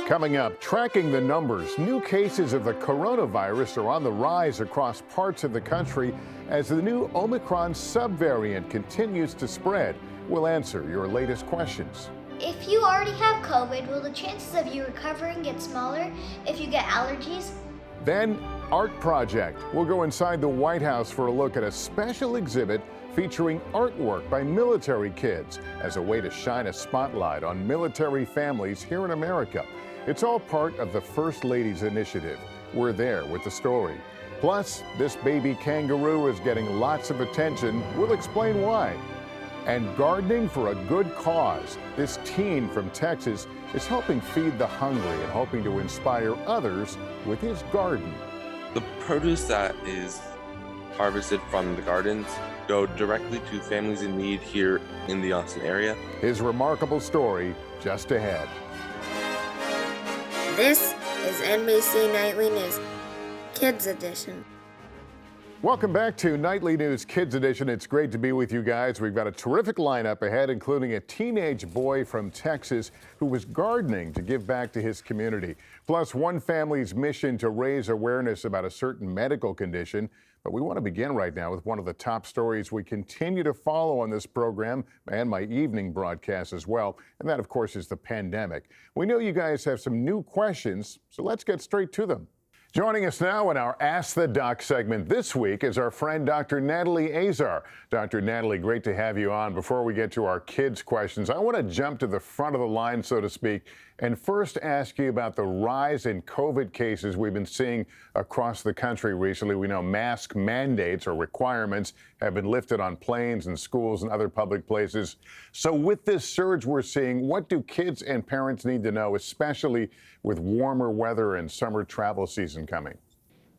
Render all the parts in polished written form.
Coming up, tracking the numbers. New cases of the coronavirus are on the rise across parts of the country as the new Omicron subvariant continues to spread. We'll answer your latest questions. If you already have COVID, will the chances of you recovering get smaller if you get allergies? Then, Art Project. We'll go inside the White House for a look at a special exhibit featuring artwork by military kids as a way to shine a spotlight on military families here in America. It's all part of the First Lady's initiative. We're there with the story. Plus, this baby kangaroo is getting lots of attention. We'll explain why. And gardening for a good cause. This teen from Texas is helping feed the hungry and hoping to inspire others with his garden. The produce that is harvested from the gardens go directly to families in need here in the Austin area. His remarkable story just ahead. This is NBC Nightly News, Kids Edition. Welcome back to Nightly News Kids Edition. It's great to be with you guys. We've got a terrific lineup ahead, including a teenage boy from Texas who was gardening to give back to his community. Plus, one family's mission to raise awareness about a certain medical condition. But we want to begin right now with one of the top stories we continue to follow on this program and my evening broadcast as well. And that, of course, is the pandemic. We know you guys have some new questions, so let's get straight to them. Joining us now in our Ask the Doc segment this week is our friend Dr. Natalie Azar. Dr. Natalie, great to have you on. Before we get to our kids' questions, I want to jump to the front of the line, so to speak, and first ask you about the rise in COVID cases we've been seeing across the country recently. We know mask mandates or requirements have been lifted on planes and schools and other public places. So with this surge we're seeing, what do kids and parents need to know, especially with warmer weather and summer travel season coming?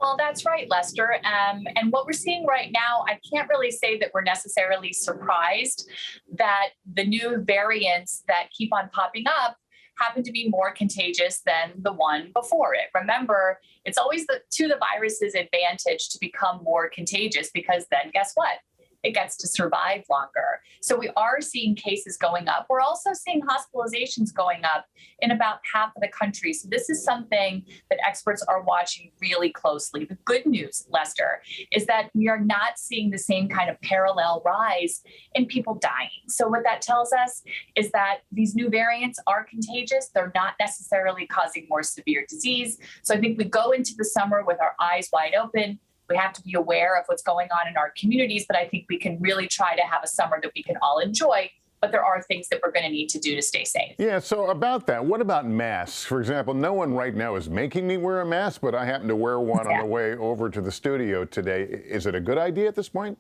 Well, that's right, Lester. And what we're seeing right now, I can't really say that we're necessarily surprised that the new variants that keep on popping up happen to be more contagious than the one before it. Remember, it's always to the virus's advantage to become more contagious because then guess what? It gets to survive longer. So we are seeing cases going up. We're also seeing hospitalizations going up in about half of the country. So this is something that experts are watching really closely. The good news, Lester, is that we are not seeing the same kind of parallel rise in people dying. So what that tells us is that these new variants are contagious. They're not necessarily causing more severe disease. So I think we go into the summer with our eyes wide open. We have to be aware of what's going on in our communities, but I think we can really try to have a summer that we can all enjoy. But there are things that we're going to need to do to stay safe. Yeah, so about that, what about masks? For example, no one right now is making me wear a mask, but I happen to wear one on the way over to the studio today. Is it a good idea at this point?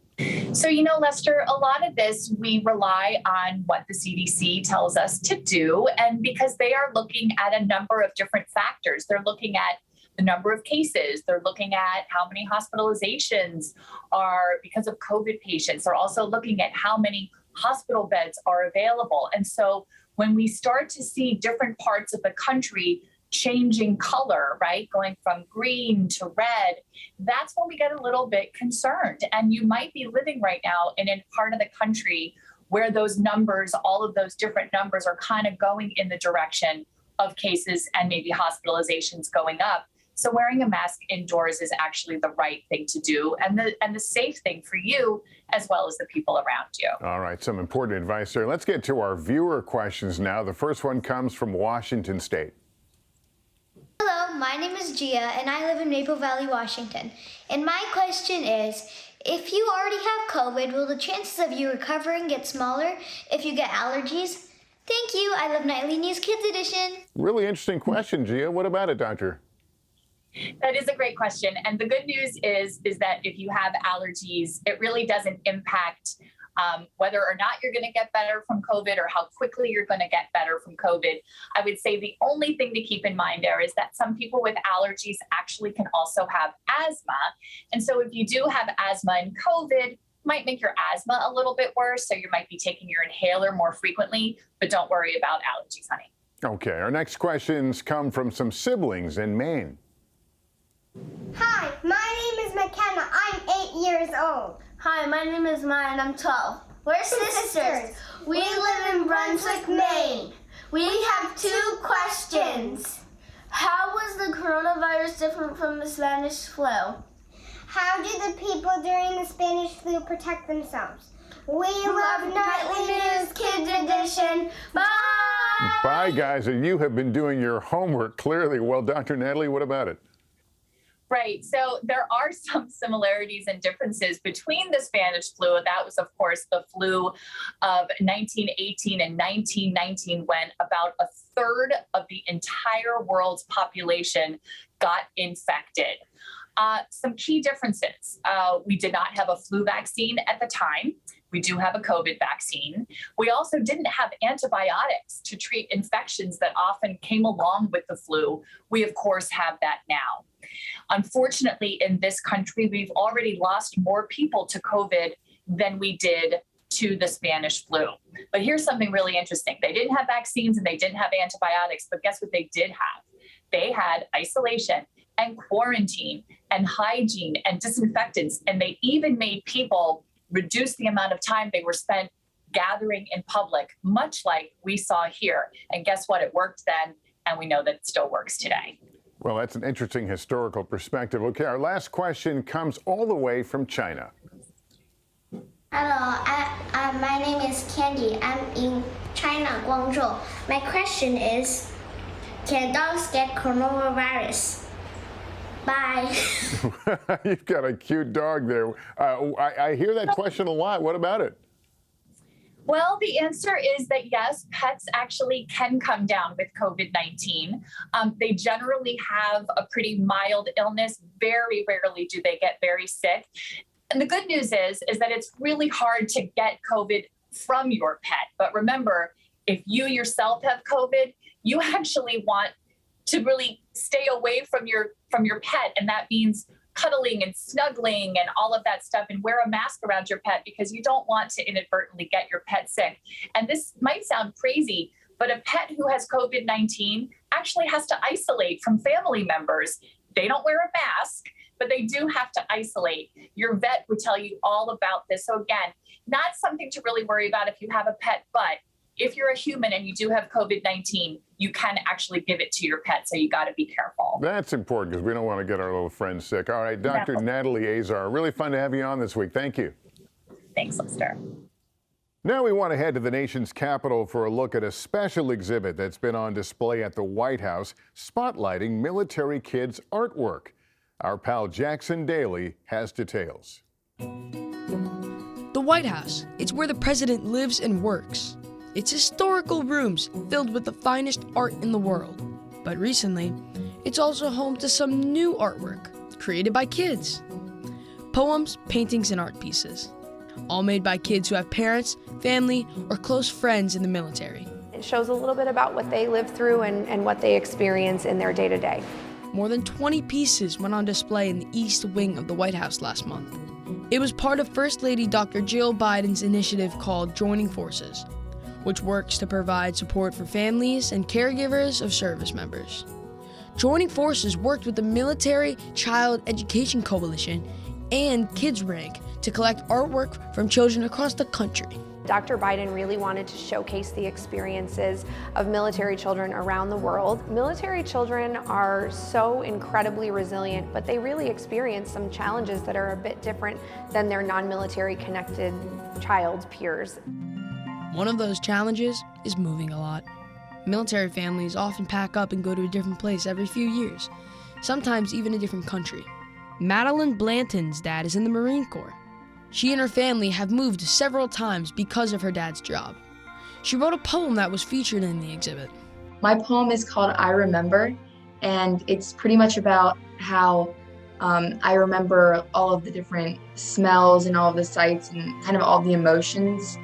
So, Lester, a lot of this, we rely on what the CDC tells us to do. And because they are looking at a number of different factors, they're looking at the number of cases. They're looking at how many hospitalizations are because of COVID patients. They're also looking at how many hospital beds are available. And so when we start to see different parts of the country changing color, right, going from green to red, that's when we get a little bit concerned. And you might be living right now in a part of the country where those numbers, all of those different numbers are kind of going in the direction of cases and maybe hospitalizations going up. So wearing a mask indoors is actually the right thing to do and the safe thing for you as well as the people around you. All right, some important advice there. Let's get to our viewer questions now. The first one comes from Washington State. Hello, my name is Gia and I live in Maple Valley, Washington. And my question is, if you already have COVID, will the chances of you recovering get smaller if you get allergies? Thank you. I love Nightly News Kids Edition. Really interesting question, Gia. What about it, Doctor? That is a great question. And the good news is that if you have allergies, it really doesn't impact whether or not you're going to get better from COVID or how quickly you're going to get better from COVID. I would say the only thing to keep in mind there is that some people with allergies actually can also have asthma. And so if you do have asthma and COVID, might make your asthma a little bit worse. So you might be taking your inhaler more frequently, but don't worry about allergies, honey. Okay, our next questions come from some siblings in Maine. Hi, my name is McKenna. I'm 8 years old. Hi, my name is Maya and I'm 12. We're sisters. We live in Brunswick, Maine. We have 2 questions. is the coronavirus different from the Spanish flu? How do the people during the Spanish flu protect themselves? We love Nightly News Kids Edition. Bye! Bye, guys. And you have been doing your homework clearly. Well, Dr. Natalie, what about it? Right. So there are some similarities and differences between the Spanish flu. That was, of course, the flu of 1918 and 1919, when about a third of the entire world's population got infected. Some key differences. We did not have a flu vaccine at the time. We do have a COVID vaccine. We also didn't have antibiotics to treat infections that often came along with the flu. We, of course, have that now. Unfortunately, in this country, we've already lost more people to COVID than we did to the Spanish flu. But here's something really interesting. They didn't have vaccines and they didn't have antibiotics, but guess what they did have? They had isolation and quarantine and hygiene and disinfectants, and they even made people reduce the amount of time they were spent gathering in public, much like we saw here. And guess what? It worked then, and we know that it still works today. Well, that's an interesting historical perspective. Okay, our last question comes all the way from China. Hello, my name is Candy. I'm in China, Guangzhou. My question is, can dogs get coronavirus? Bye. You've got a cute dog there. I hear that question a lot. What about it? Well, the answer is that yes, pets actually can come down with COVID-19. They generally have a pretty mild illness. Very rarely do they get very sick. And the good news is that it's really hard to get COVID from your pet. But remember, if you yourself have COVID, you actually want to really stay away from your pet. And that means cuddling and snuggling and all of that stuff, and wear a mask around your pet because you don't want to inadvertently get your pet sick. And this might sound crazy, but a pet who has COVID-19 actually has to isolate from family members. They don't wear a mask, but they do have to isolate. Your vet would tell you all about this. So again, not something to really worry about if you have a pet, but if you're a human and you do have COVID-19, you can actually give it to your pet, so you got to be careful. That's important because we don't want to get our little friends sick. All right, Dr. Natalie Azar, really fun to have you on this week. Thank you. Thanks, Lester. Now we want to head to the nation's capital for a look at a special exhibit that's been on display at the White House, spotlighting military kids' artwork. Our pal Jackson Daly has details. The White House, it's where the president lives and works. It's historical rooms filled with the finest art in the world. But recently, it's also home to some new artwork created by kids. Poems, paintings, and art pieces, all made by kids who have parents, family, or close friends in the military. It shows a little bit about what they live through and what they experience in their day-to-day. More than 20 pieces went on display in the East Wing of the White House last month. It was part of First Lady Dr. Jill Biden's initiative called Joining Forces, which works to provide support for families and caregivers of service members. Joining Forces worked with the Military Child Education Coalition and Kids Rank to collect artwork from children across the country. Dr. Biden really wanted to showcase the experiences of military children around the world. Military children are so incredibly resilient, but they really experience some challenges that are a bit different than their non-military connected child peers. One of those challenges is moving a lot. Military families often pack up and go to a different place every few years, sometimes even a different country. Madeline Blanton's dad is in the Marine Corps. She and her family have moved several times because of her dad's job. She wrote a poem that was featured in the exhibit. My poem is called I Remember, and it's pretty much about how I remember all of the different smells and all of the sights and kind of all the emotions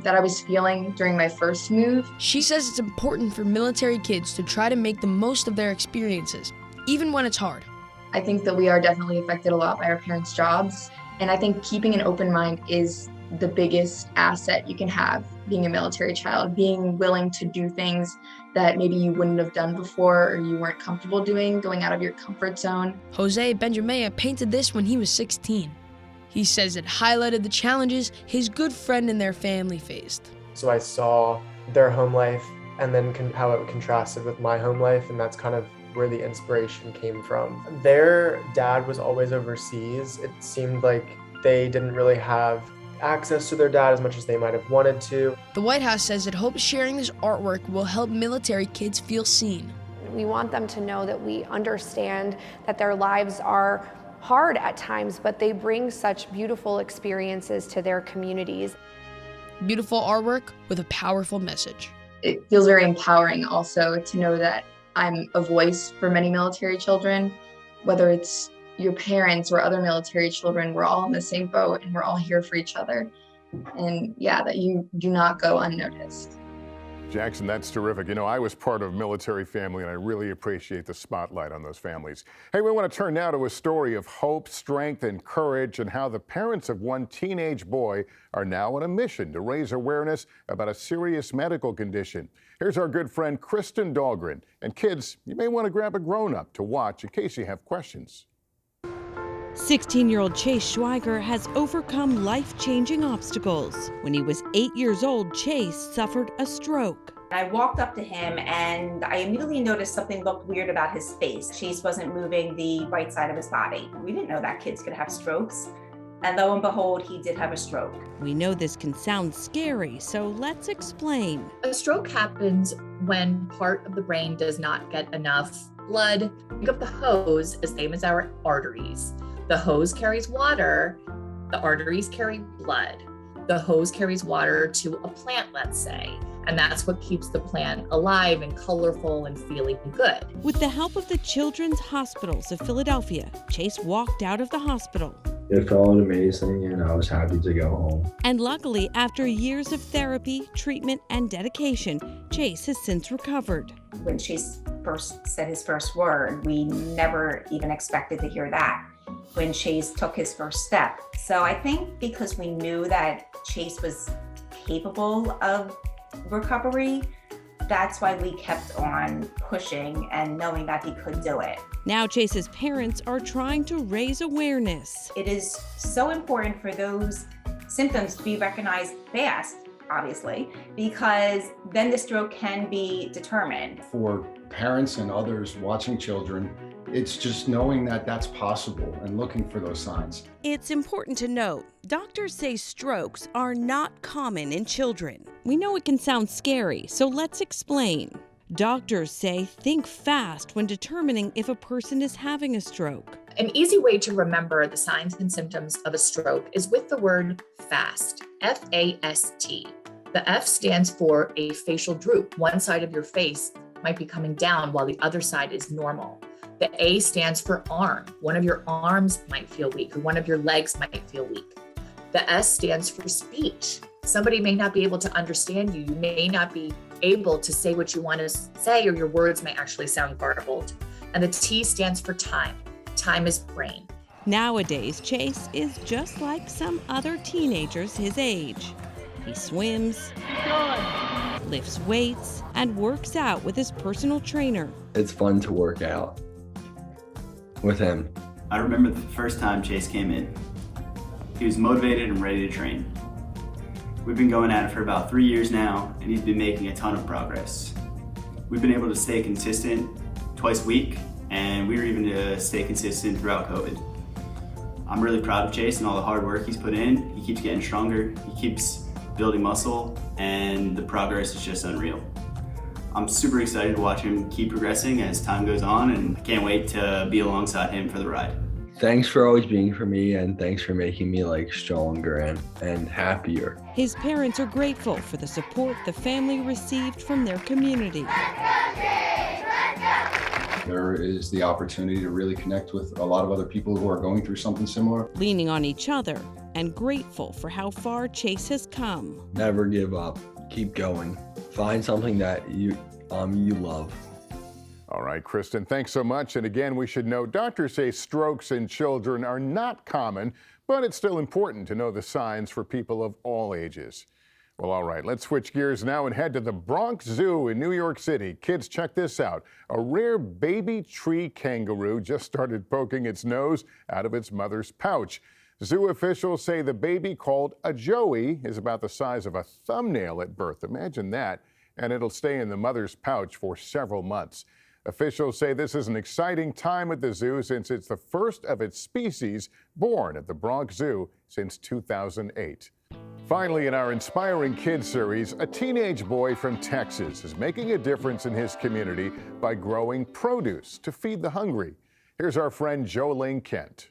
that I was feeling during my first move. She says it's important for military kids to try to make the most of their experiences, even when it's hard. I think that we are definitely affected a lot by our parents' jobs, and I think keeping an open mind is the biggest asset you can have being a military child, being willing to do things that maybe you wouldn't have done before or you weren't comfortable doing, going out of your comfort zone. Jose Benjamea painted this when he was 16. He says it highlighted the challenges his good friend and their family faced. So I saw their home life and then how it contrasted with my home life, and that's kind of where the inspiration came from. Their dad was always overseas. It seemed like they didn't really have access to their dad as much as they might have wanted to. The White House says it hopes sharing this artwork will help military kids feel seen. We want them to know that we understand that their lives are hard at times, but they bring such beautiful experiences to their communities. Beautiful artwork with a powerful message. It feels very empowering also to know that I'm a voice for many military children, whether it's your parents or other military children. We're all in the same boat and we're all here for each other. And yeah, that you do not go unnoticed. Jackson, that's terrific. You know, I was part of a military family, and I really appreciate the spotlight on those families. Hey, we want to turn now to a story of hope, strength, and courage, and how the parents of one teenage boy are now on a mission to raise awareness about a serious medical condition. Here's our good friend Kristen Dahlgren. And kids, you may want to grab a grown-up to watch in case you have questions. 16-year-old Chase Schweiger has overcome life-changing obstacles. When he was 8 years old, Chase suffered a stroke. I walked up to him and I immediately noticed something looked weird about his face. Chase wasn't moving the right side of his body. We didn't know that kids could have strokes. And lo and behold, he did have a stroke. We know this can sound scary, so let's explain. A stroke happens when part of the brain does not get enough blood. Think of the hose as same as our arteries. The hose carries water, the arteries carry blood. The hose carries water to a plant, let's say, and that's what keeps the plant alive and colorful and feeling good. With the help of the Children's Hospitals of Philadelphia, Chase walked out of the hospital. It felt amazing and I was happy to go home. And luckily, after years of therapy, treatment, and dedication, Chase has since recovered. When Chase first said his first word, we never even expected to hear that. When Chase took his first step. So I think because we knew that Chase was capable of recovery, that's why we kept on pushing and knowing that he could do it. Now Chase's parents are trying to raise awareness. It is so important for those symptoms to be recognized fast, obviously, because then the stroke can be determined. For parents and others watching children, it's just knowing that that's possible and looking for those signs. It's important to note, doctors say strokes are not common in children. We know it can sound scary, so let's explain. Doctors say think fast when determining if a person is having a stroke. An easy way to remember the signs and symptoms of a stroke is with the word FAST, F-A-S-T. The F stands for a facial droop. One side of your face might be coming down while the other side is normal. The A stands for arm. One of your arms might feel weak, or one of your legs might feel weak. The S stands for speech. Somebody may not be able to understand you. You may not be able to say what you want to say, or your words may actually sound garbled. And the T stands for time. Time is brain. Nowadays, Chase is just like some other teenagers his age. He swims, lifts weights, and works out with his personal trainer. It's fun to work out with him. I remember the first time Chase came in. He was motivated and ready to train. We've been going at it for about 3 years now, and he's been making a ton of progress. We've been able to stay consistent twice a week, and we were even to stay consistent throughout COVID. I'm really proud of Chase and all the hard work he's put in. He keeps getting stronger, he keeps building muscle, and the progress is just unreal. I'm super excited to watch him keep progressing as time goes on, and I can't wait to be alongside him for the ride. Thanks for always being for me, and thanks for making me stronger and happier. His parents are grateful for the support the family received from their community. There is the opportunity to really connect with a lot of other people who are going through something similar. Leaning on each other and grateful for how far Chase has come. Never give up. Keep going. Find something that you love. All right, Kristen, thanks so much. And again, we should note, doctors say strokes in children are not common, but it's still important to know the signs for people of all ages. Well, all right, let's switch gears now and head to the Bronx Zoo in New York City. Kids, check this out. A rare baby tree kangaroo just started poking its nose out of its mother's pouch. Zoo officials say the baby, called a Joey, is about the size of a thumbnail at birth. Imagine that. And it'll stay in the mother's pouch for several months. Officials say this is an exciting time at the zoo since it's the first of its species born at the Bronx Zoo since 2008. Finally, in our Inspiring Kids series, a teenage boy from Texas is making a difference in his community by growing produce to feed the hungry. Here's our friend Jolene Kent.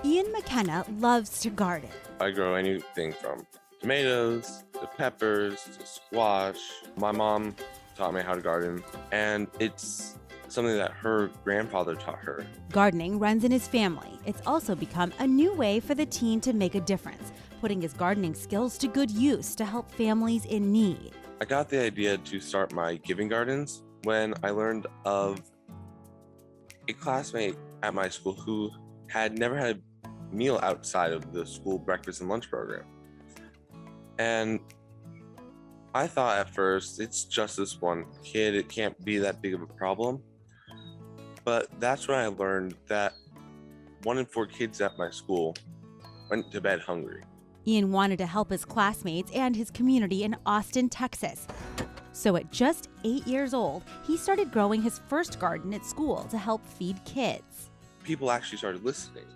Ian McKenna loves to garden. I grow anything from tomatoes to peppers to squash. My mom taught me how to garden, and it's something that her grandfather taught her. Gardening runs in his family. It's also become a new way for the teen to make a difference, putting his gardening skills to good use to help families in need. I got the idea to start my giving gardens when I learned of a classmate at my school who had never had a meal outside of the school breakfast and lunch program. And I thought at first, it's just this one kid, it can't be that big of a problem. But that's when I learned that 1 in 4 kids at my school went to bed hungry. Ian wanted to help his classmates and his community in Austin, Texas. So at just 8 years old, he started growing his first garden at school to help feed kids. People actually started listening.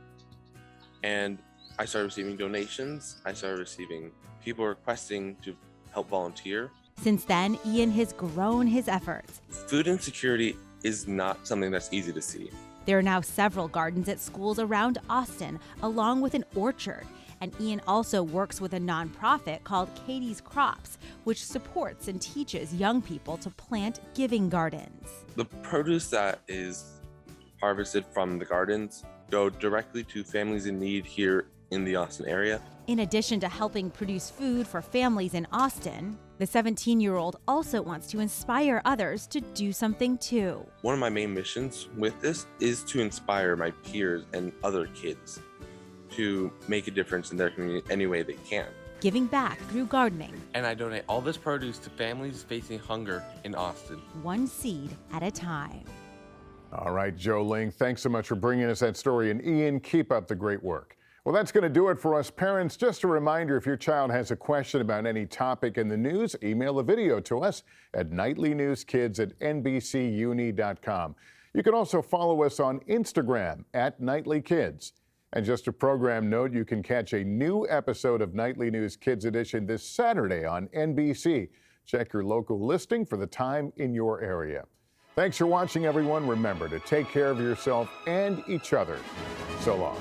And I started receiving donations. I started receiving people requesting to help volunteer. Since then, Ian has grown his efforts. Food insecurity is not something that's easy to see. There are now several gardens at schools around Austin, along with an orchard. And Ian also works with a nonprofit called Katie's Crops, which supports and teaches young people to plant giving gardens. The produce that is harvested from the gardens go directly to families in need here in the Austin area. In addition to helping produce food for families in Austin, the 17-year-old also wants to inspire others to do something too. One of my main missions with this is to inspire my peers and other kids to make a difference in their community any way they can. Giving back through gardening. And I donate all this produce to families facing hunger in Austin. One seed at a time. All right, Jolene, thanks so much for bringing us that story. And Ian, keep up the great work. Well, that's going to do it for us parents. Just a reminder, if your child has a question about any topic in the news, email a video to us at nightlynewskids@nbcuni.com. You can also follow us on Instagram @nightlykids. And just a program note, you can catch a new episode of Nightly News Kids Edition this Saturday on NBC. Check your local listing for the time in your area. Thanks for watching, everyone. Remember to take care of yourself and each other. So long.